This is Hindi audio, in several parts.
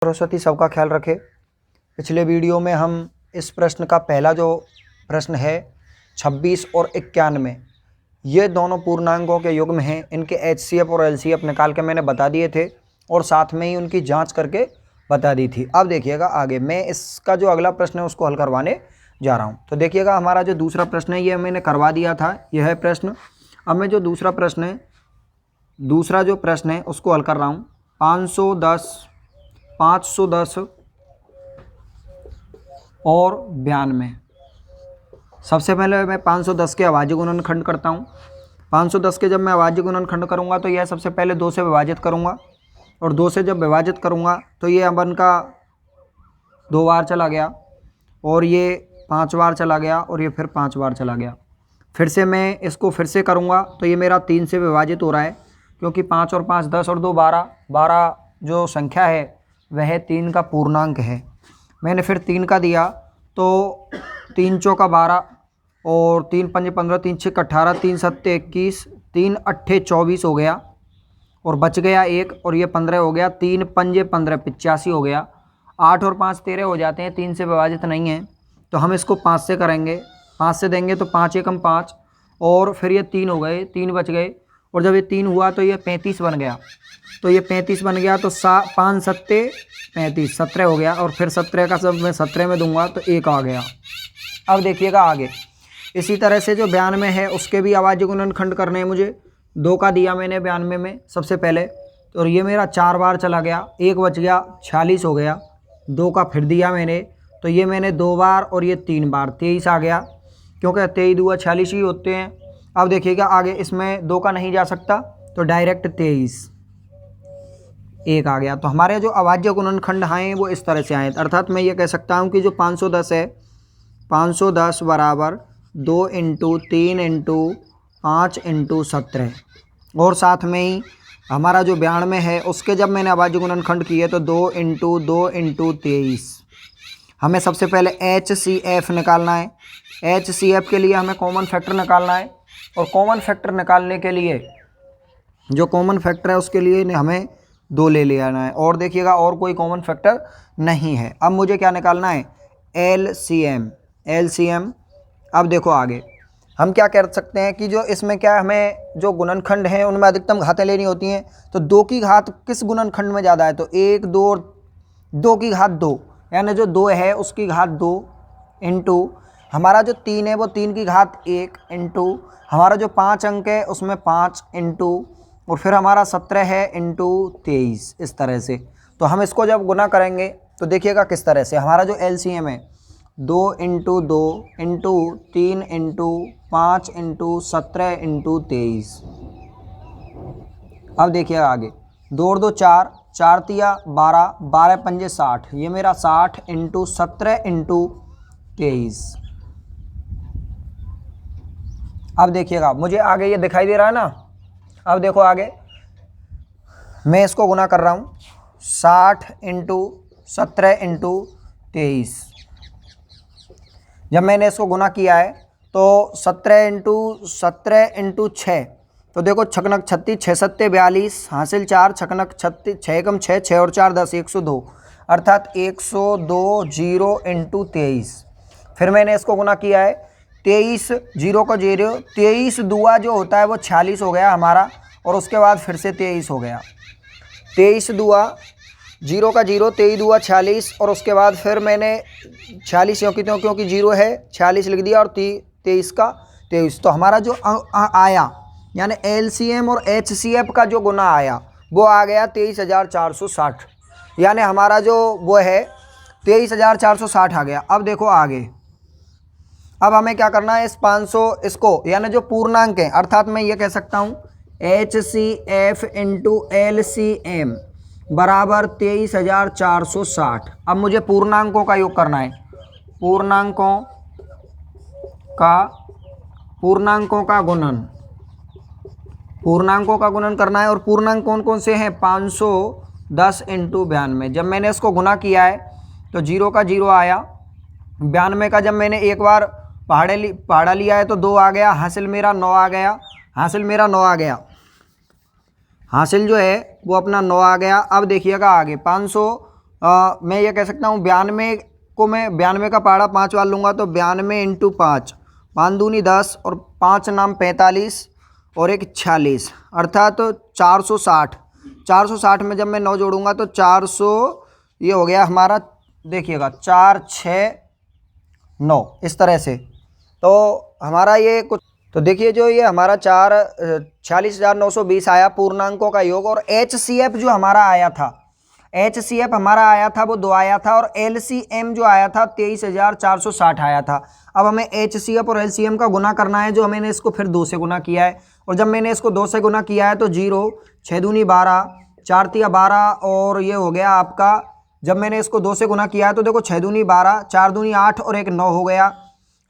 सरस्वती सबका ख्याल रखे। पिछले वीडियो में हम इस प्रश्न का पहला जो प्रश्न है 26 और 91, ये दोनों पूर्णांकों के युग्म हैं। इनके HCF और LCF निकाल के मैंने बता दिए थे और साथ में ही उनकी जांच करके बता दी थी। अब देखिएगा आगे मैं इसका जो अगला प्रश्न है उसको हल करवाने जा रहा हूँ। तो देखिएगा हमारा जो दूसरा प्रश्न है ये मैंने करवा दिया था, यह है प्रश्न। अब मैं जो दूसरा जो प्रश्न है उसको हल कर रहा हूँ। 510 और 92। सबसे पहले मैं 510 के अभाज्य गुणनखंड करता हूँ। 510 के जब मैं अभाज्य गुणनखंड करूँगा तो यह सबसे पहले 2 से विभाजित करूँगा और 2 से जब विभाजित करूँगा तो ये अपन का 2 बार चला गया और ये 5 बार चला गया और ये फिर 5 बार चला गया। फिर से मैं इसको फिर से करूँगा तो ये मेरा 3 से विभाजित हो रहा है, क्योंकि 5 और 5 10 और 2 12 12 जो संख्या है वह 3 का पूर्णांक है। मैंने फिर 3 का दिया तो 3 चौका 12 और 3 पंजे 15, 3 छः 18, 3 सत्ते 21, 3 अट्ठे 24 हो गया और बच गया 1 और ये 15 हो गया। 3 पंजे 15 85 हो गया। 8 और 5 13 हो जाते हैं, 3 से विभाजित नहीं है तो हम इसको 5 से करेंगे। 5 से देंगे तो 5 एकम 5 और फिर ये 3 हो गए, 3 बच गए और जब ये 3 हुआ तो ये 35 बन गया। तो ये 35 बन गया तो 5 सत्ते 35 17 हो गया और फिर 17 का सब मैं 17 में दूंगा तो 1 आ गया। अब देखिएगा आगे इसी तरह से जो 92 है उसके भी अभाज्य गुणनखंड करने हैं मुझे। 2 का दिया मैंने 92 में सबसे पहले और ये मेरा 4 बार चला गया, 1 बच गया 46 हो गया। 2 का फिर दिया मैंने तो ये मैंने 2 बार और ये 3 बार 23 आ गया, क्योंकि 23 दूआ 46 ही होते हैं। अब देखिएगा आगे इसमें 2 का नहीं जा सकता तो डायरेक्ट 23 1 आ गया। तो हमारे जो अभाज्य गुणनखंड आए वो इस तरह से आए। अर्थात मैं ये कह सकता हूँ कि जो 510 है 510 बराबर 2 × 3 × 5 × 17 और साथ में ही हमारा जो 92 है उसके जब मैंने अभाज्य गुणनखंड किए तो 2 × 2 × 23। हमें सबसे पहले HCF निकालना है। HCF के लिए हमें कॉमन फैक्टर निकालना है और कॉमन फैक्टर निकालने के लिए जो कॉमन फैक्टर है उसके लिए हमें 2 ले लेना है और देखिएगा और कोई कॉमन फैक्टर नहीं है। अब मुझे क्या निकालना है LCM। अब देखो आगे हम क्या कर सकते हैं कि जो इसमें क्या हमें जो गुणनखंड हैं उनमें अधिकतम घातें लेनी होती हैं। तो 2 की घात किस गुणनखंड में ज़्यादा है तो 1 2 की घात 2, यानी जो 2 है उसकी घात 2 इंटू हमारा जो 3 है वो 3 की घात 1 इंटू हमारा जो 5 अंक है उसमें 5 इंटू और फिर हमारा 17 है इंटू 23। इस तरह से तो हम इसको जब गुना करेंगे तो देखिएगा किस तरह से हमारा जो LCM है 2 × 2 इंटू 3 इंटू 5 इंटू 17 इंटू 23। अब देखिएगा आगे 2 और 2 4, 4 तिया 12, 12 पंजे 60, ये मेरा 60 इंटू 17 इंटू 23। अब देखिएगा मुझे आगे ये दिखाई दे रहा है ना। अब देखो आगे मैं इसको गुना कर रहा हूँ 60 इंटू 17 इंटू 23। जब मैंने इसको गुना किया है तो 17 इंटू 6 तो देखो छकनक 36 6 सत्ते 42 हासिल 4 छकनक 36 6 एकम 6 6 और 4 10 102, अर्थात 102 0 इंटू 23। फिर मैंने इसको गुना किया है 23 0 का 0, 23 दुआ जो होता है वो 46 हो गया हमारा और उसके बाद फिर से 23 हो गया। 23 दुआ 0 का 0, 23 दुआ 46 और उसके बाद फिर मैंने 46 क्योंकि 0 है 46 लिख दिया और 23 का 23। तो हमारा जो आया यानी LCM और HCF का जो गुना आया वो आ गया 23,460, यानी हमारा जो वो है 23,460 आ गया। अब देखो आगे अब हमें क्या करना है इस 500 इसको यानी जो पूर्णांक है, अर्थात मैं ये कह सकता हूँ HCF इंटू LCM बराबर 23,460। अब मुझे पूर्णांकों का योग करना है, पूर्णांकों का गुणन करना है। और पूर्णांक कौन कौन से हैं 510 इंटू 92। जब मैंने इसको गुना किया है तो 0 का 0 आया, 92 का जब मैंने एक बार पहाड़ा लिया है तो 2 आ गया, हासिल मेरा 9 आ गया, हासिल जो है वो अपना 9 आ गया। अब देखिएगा आगे मैं ये कह सकता हूँ 92 को मैं 92 का पहाड़ा 5 बार लूँगा तो 92 इंटू 5, 5 दूनी 10 और 5 नाम 45 और एक 46, अर्थात तो 460। 460 में जब मैं 9 जोड़ूंगा तो 400, ये हो गया हमारा, देखिएगा 4 6 9, इस तरह से। तो हमारा ये कुछ, तो देखिए जो ये हमारा 46,920 आया पूर्णांकों का योग। और HCF जो हमारा आया था, HCF हमारा आया था वो 2 आया था, और LCM जो आया था 23,460 आया था। अब हमें HCF और LCM का गुना करना है, जो मैंने इसको फिर 2 से गुना किया है। और जब मैंने इसको 2 से गुना किया है तो 0, 6 दूनी 12, 4 तिया 12, और ये हो गया आपका, जब मैंने इसको 2 से गुना किया है तो देखो 6 दूनी 12, 4 दूनी 8 और एक 9 हो गया,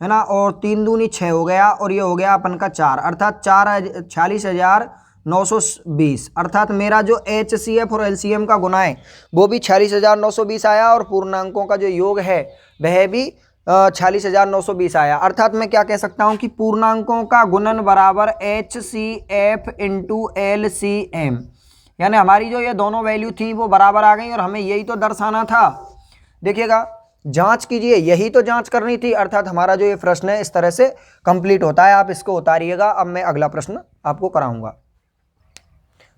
है ना, और 3 दूनी 6 हो गया, और ये हो गया अपन का 4, अर्थात 46,920। अर्थात मेरा जो HCF और LCM का गुना है वो भी 46,920 आया, और पूर्णांकों का जो योग है वह भी 46,920 आया। अर्थात मैं क्या कह सकता हूं कि पूर्णांकों का गुणन बराबर HCF इंटू LCM, यानी हमारी जो ये दोनों वैल्यू थी वो बराबर आ गई, और हमें यही तो दर्शाना था। देखिएगा, जांच कीजिए, यही तो जांच करनी थी। अर्थात हमारा जो ये प्रश्न है इस तरह से कंप्लीट होता है। आप इसको उतारिएगा। अब मैं अगला प्रश्न आपको कराऊंगा।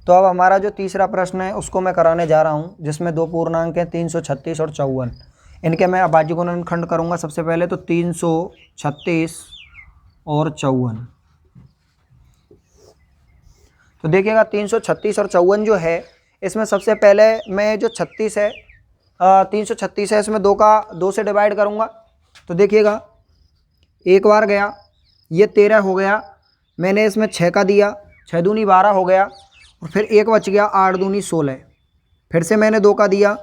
तो अब हमारा जो तीसरा प्रश्न है उसको मैं कराने जा रहा हूं, जिसमें 2 पूर्णांक हैं 336 और 54। इनके मैं अभाज्य गुणनखंड करूंगा। सबसे पहले तो 336 और 54। तो देखिएगा 336 और 54 जो है, इसमें सबसे पहले मैं जो 36 है, 336 है, इसमें 2 से डिवाइड करूंगा। तो देखिएगा एक बार गया, ये 13 हो गया, मैंने इसमें 6 का दिया, 6 दूनी 12 हो गया, और फिर एक बच गया, 8 दूनी 16, फिर से मैंने 2 का दिया,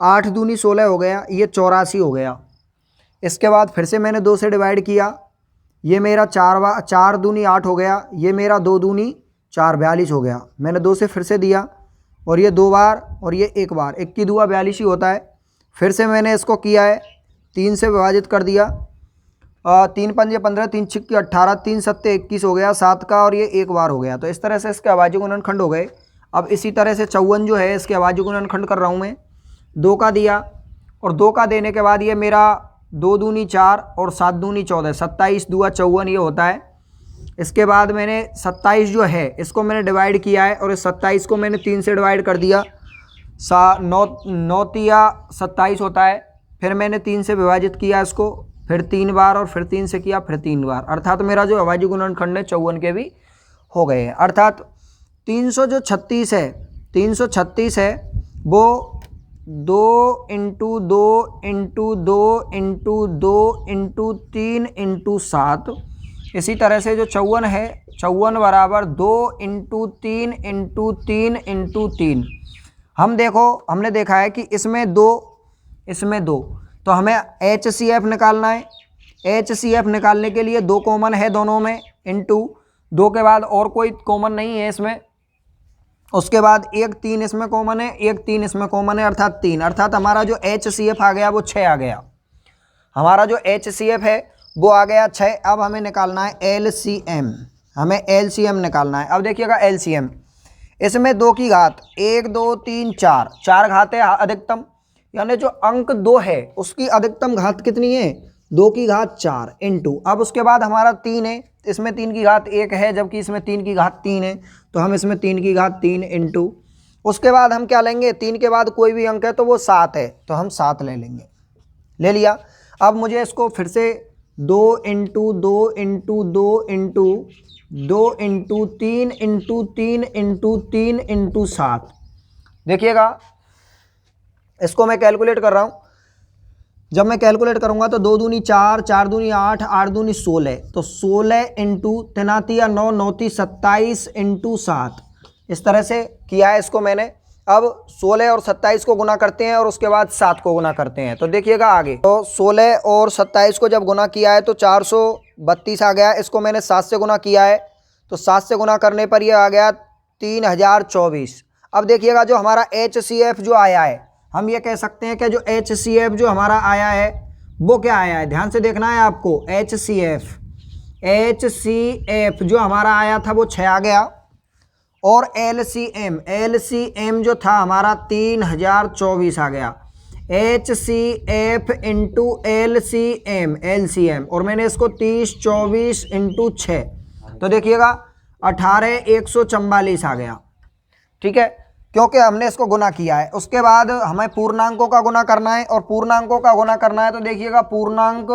8 दूनी 16 हो गया, ये 84 हो गया। इसके बाद फिर से मैंने 2 से डिवाइड किया, ये मेरा 4 दूनी 8 हो गया, ये मेरा 2 दूनी 4, 42 हो गया। मैंने 2 से फिर से दिया, और ये 2 बार और ये 1 बार, 1 की 2 42 ही होता है। फिर से मैंने इसको किया है, 3 से विभाजित कर दिया, 3 पंजे 15, 3 छिक्की 18, 3 सत्ते 21 हो गया, 7 का, और ये 1 बार हो गया। तो इस तरह से इसके अभाज्य गुणनखंड हो गए। अब इसी तरह से 54 जो है, इसके अभाज्य गुणनखंड कर रहा हूँ मैं। 2 का दिया, और 2 का देने के बाद ये मेरा 2 दूनी 4 और 7 दूनी 14, 27 दूआ 54 ये होता है। इसके बाद मैंने 27 जो है इसको मैंने डिवाइड किया है, और इस 27 को मैंने 3 से डिवाइड कर दिया, 9 तिया 27 होता है। फिर मैंने 3 से विभाजित किया इसको, फिर 3 बार, और फिर 3 से किया, फिर 3 बार। अर्थात मेरा जो अभाज्य गुणनखंड है 54 के भी हो गए हैं। अर्थात 336 है, 336 है वो 2 into 2 into 2 into 2 into 3 into 7। इसी तरह से जो 54 है, 54 बराबर 2 इंटू 3 इंटू 3 इंटू 3। हमने देखा है कि इसमें 2, इसमें 2, तो हमें HCF निकालना है। HCF निकालने के लिए 2 कॉमन है दोनों में, इंटू 2 के बाद और कोई कॉमन नहीं है इसमें। उसके बाद एक 3 इसमें कॉमन है, एक 3 इसमें कॉमन है, अर्थात 3। अर्थात हमारा जो HCF आ गया वो 6 आ गया। हमारा जो HCF है वो आ गया 6। अब हमें निकालना है LCM, हमें LCM निकालना है। अब देखिएगा LCM, इसमें 2 की घात 1 2 3 4, 4 घात है अधिकतम, यानी जो अंक 2 है उसकी अधिकतम घात कितनी है, 2 की घात 4 इंटू। अब उसके बाद हमारा 3 है, इसमें 3 की घात 1 है, जबकि इसमें 3 की घात 3 है, तो हम इसमें 3 की घात 3 इंटू। उसके बाद हम क्या लेंगे, 3 के बाद कोई भी अंक है तो वो 7 है, तो हम 7 ले लेंगे, ले लिया। अब मुझे इसको फिर से 2 into 2 into 2 into 2 into 3 into 3 into 3 into 7, देखिएगा इसको मैं कैलकुलेट कर रहा हूँ। जब मैं कैलकुलेट करूँगा तो 2 दूनी 4, 4 दूनी 8, 8 दूनी 16, तो 16 इंटू 3 9, 9 27 इंटू 7, इस तरह से किया है इसको मैंने। अब 16 और 27 को गुना करते हैं और उसके बाद 7 को गुना करते हैं। तो देखिएगा आगे, तो 16 और 27 को जब गुना किया है तो 432 आ गया। इसको मैंने 7 से गुना किया है, तो 7 से गुना करने पर यह आ गया 3024। अब देखिएगा जो हमारा HCF जो आया है, हम ये कह सकते हैं कि जो HCF जो हमारा आया है वो क्या आया है, ध्यान से देखना है आपको। HCF जो हमारा आया था वो 6 आ गया, और एलसीएम जो था हमारा 3024 आ गया। HCF इंटू एलसीएम और मैंने इसको 30 24 इंटू 6 तो देखिएगा 18144 आ गया। ठीक है, क्योंकि हमने इसको गुना किया है। उसके बाद हमें पूर्णांकों का गुना करना है और पूर्णांकों का गुना करना है तो देखिएगा पूर्णांक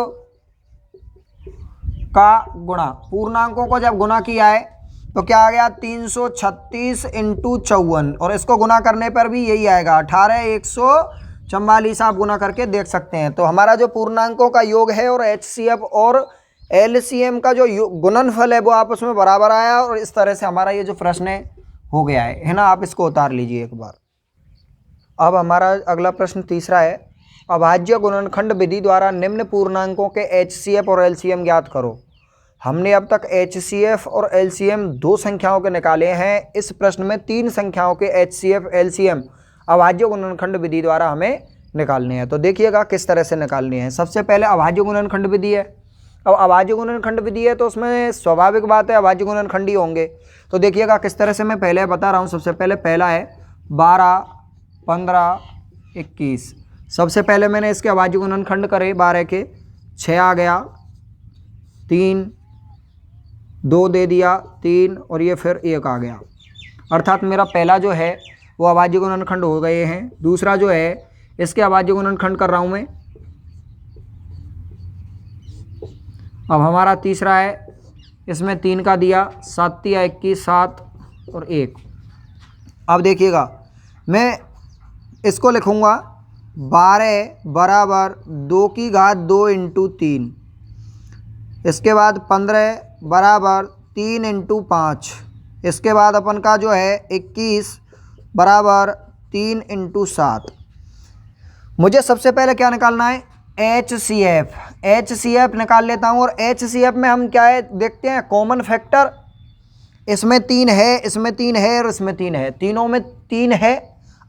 का गुणा, पूर्णांकों को जब गुना किया है तो क्या आ गया 336 इंटू 54 और इसको गुना करने पर भी यही आएगा 18144 आप गुना करके देख सकते हैं। तो हमारा जो पूर्णांकों का योग है और HCF और LCM का जो गुणनफल है वो आपस में बराबर आया और इस तरह से हमारा ये जो प्रश्न हो गया है ना। आप इसको उतार लीजिए एक बार। अब हमारा अगला प्रश्न तीसरा है, अभाज्य गुणनखंड विधि द्वारा निम्न पूर्णांकों के HCF और LCM ज्ञात करो। हमने अब तक HCF और LCM 2 संख्याओं के निकाले हैं। इस प्रश्न में 3 संख्याओं के HCF LCM अभाज्य गुणनखंड विधि द्वारा हमें निकालने हैं। तो देखिएगा किस तरह से निकालनी है। सबसे पहले अभाज्य गुणनखंड विधि है। अब अभाज्य गुणनखंड विधि है तो उसमें स्वाभाविक बात है अभाज्य गुणनखंड ही होंगे। तो देखिएगा किस तरह से मैं पहले बता रहा हूँ। सबसे पहले पहला है 12 15 21। सबसे पहले मैंने इसके अभाज्य गुणनखंड करे 12 के 6 आ गया, 3 2 दे दिया 3 और ये फिर 1 आ गया। अर्थात मेरा पहला जो है वो अभाज्य गुणनखंड हो गए हैं। दूसरा जो है इसके अभाज्य गुणनखंड कर रहा हूँ मैं। अब हमारा तीसरा है, इसमें 3 का दिया 7 या 21 7 और 1। अब देखिएगा मैं इसको लिखूँगा 12 बराबर 2 की घात 2 इंटू 3। इसके बाद 15 बराबर 3 इंटू 5। इसके बाद अपन का जो है 21 बराबर 3 इंटू 7। मुझे सबसे पहले क्या निकालना है HCF निकाल लेता हूँ। और HCF में हम क्या है देखते हैं कॉमन फैक्टर। इसमें 3 है, इसमें 3 है और इसमें 3 है, तीनों में 3 है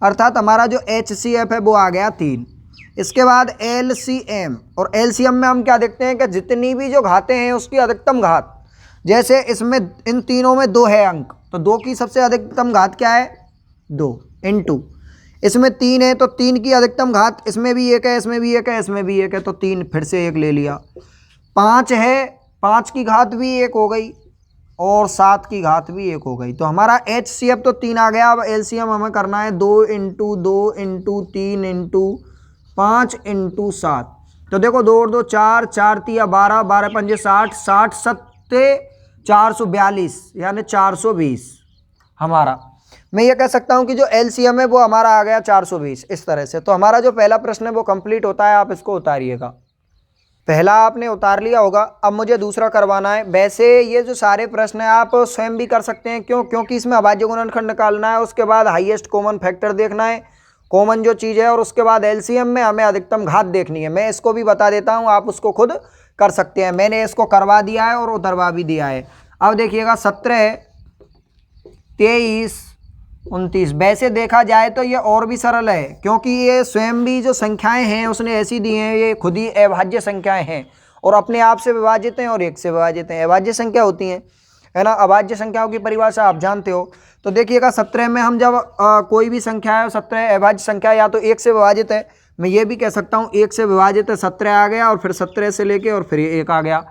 अर्थात हमारा जो HCF है वो आ गया 3। इसके बाद LCM और LCM में हम क्या देखते हैं कि जितनी भी जो घातें हैं उसकी अधिकतम घात, जैसे इसमें इन तीनों में 2 है अंक तो 2 की सबसे अधिकतम घात क्या है 2 इंटू, इसमें 3 है तो 3 की अधिकतम घात, इसमें भी 1 है, इसमें भी 1 है, इसमें भी 1 है तो 3 फिर से 1 ले लिया। 5 है, 5 की घात भी 1 हो गई और 7 की घात भी 1 हो गई। तो हमारा HCF तो 3 आ गया। अब LCM हमें करना है 2 इंटू 2 इंटू 3 इंटू 5 इंटू 7। तो देखो 2 और 2 4, 4 3 12, 12 5 60, 60 7 442 यानी 420। हमारा मैं ये कह सकता हूँ कि जो LCM है वो हमारा आ गया 420 इस तरह से। तो हमारा जो पहला प्रश्न है वो कंप्लीट होता है। आप इसको उतारिएगा। पहला आपने उतार लिया होगा। अब मुझे दूसरा करवाना है। वैसे ये जो सारे प्रश्न हैं आप स्वयं भी कर सकते हैं, क्योंकि इसमें अभाज्य गुणनखंड निकालना है, उसके बाद हाईएस्ट कॉमन फैक्टर देखना है, कॉमन जो चीज़ है, और उसके बाद LCM में हमें अधिकतम घात देखनी है। मैं इसको भी बता देता हूँ, आप उसको खुद कर सकते हैं। मैंने इसको करवा दिया है और उतरवा भी दिया है। अब देखिएगा 17 23 29। वैसे देखा जाए तो ये और भी सरल है, क्योंकि ये स्वयं भी जो संख्याएं हैं उसने ऐसी दी हैं, ये खुद ही अभाज्य संख्याएं हैं और अपने आप से विभाजित हैं और 1 से विभाजित हैं। अभाज्य संख्या होती हैं, है ना। अभाज्य संख्याओं की परिभाषा आप जानते हो। तो देखिएगा 17 में हम जब कोई भी संख्या है 17 अभाज्य संख्या या तो 1 से विभाजित है, मैं ये भी कह सकता हूँ 1 से विभाजित है, 17 आ गया और फिर 17 से लेके और फिर 1 आ गया।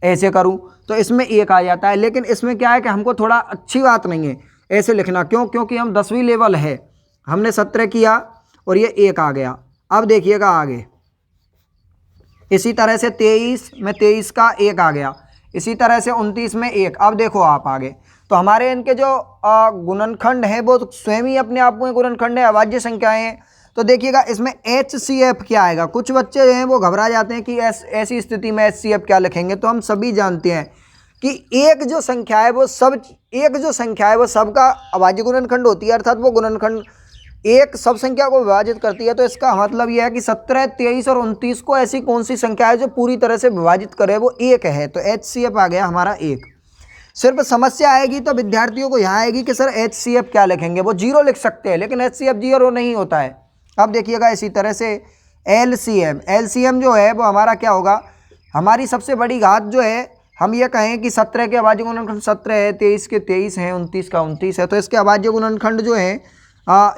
ऐसे करूँ तो इसमें 1 आ जाता है। लेकिन इसमें क्या है कि हमको थोड़ा अच्छी बात नहीं है ऐसे लिखना, क्योंकि हम 10वीं लेवल है, हमने 17 किया और ये 1 आ गया। अब देखिएगा आगे इसी तरह से 23 में 23 का 1 आ गया, इसी तरह से 29 में 1। अब देखो आप आगे, तो हमारे इनके जो गुणनखंड हैं वो स्वयं ही अपने आप में गुणनखंड है, अभाज्य संख्याएं हैं। तो देखिएगा इसमें HCF क्या आएगा। कुछ बच्चे हैं वो घबरा जाते हैं कि ऐसी स्थिति में HCF क्या लिखेंगे। तो हम सभी जानते हैं कि एक जो संख्या है वो सबका अभाज्य गुणनखंड होती है, अर्थात वो गुणनखंड एक सब संख्या को विभाजित करती है। तो इसका मतलब यह है कि 17 23 और 29 को ऐसी कौन सी संख्या है जो पूरी तरह से विभाजित करे, वो 1 है। तो HCF आ गया हमारा 1। सिर्फ समस्या आएगी तो विद्यार्थियों को यहाँ आएगी कि सर HCF क्या लिखेंगे। वो 0 लिख सकते हैं, लेकिन HCF 0 नहीं होता है। अब देखिएगा इसी तरह से LCM जो है वो हमारा क्या होगा, हमारी सबसे बड़ी घात जो है हम ये कहें कि 17 के अभाज्य गुणनखंड 17 है, 23 के 23 हैं, 29 का 29 है, तो इसके अभाज्य गुणनखंड जो है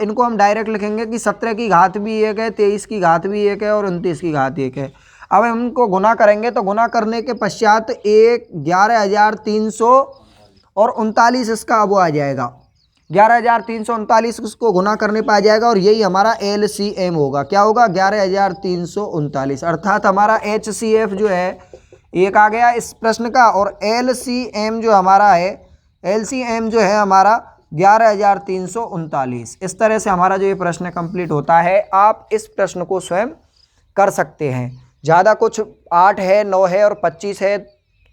इनको हम डायरेक्ट लिखेंगे कि 17 की घात भी 1 है, 23 की घात भी 1 है और 29 की घात 1 है। अब हम इनको गुना करेंगे तो गुना करने के पश्चात 11,339 और 39 इसका अब आ जाएगा, 11,339 इसको गुना करने पर आ जाएगा और यही हमारा LCM होगा। क्या होगा? 11,339, अर्थात हमारा HCF जो है एक आ गया इस प्रश्न का, और LCM जो हमारा है, LCM जो है हमारा 11,339। इस तरह से हमारा जो ये प्रश्न कंप्लीट होता है। आप इस प्रश्न को स्वयं कर सकते हैं। ज़्यादा कुछ 8 है, 9 है और 25 है,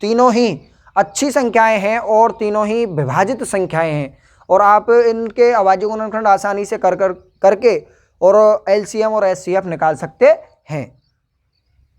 तीनों ही अच्छी संख्याएं हैं और तीनों ही विभाजित संख्याएं हैं, और आप इनके अभाज्य गुणनखंड आसानी से करके और LCM और HCF निकाल सकते हैं।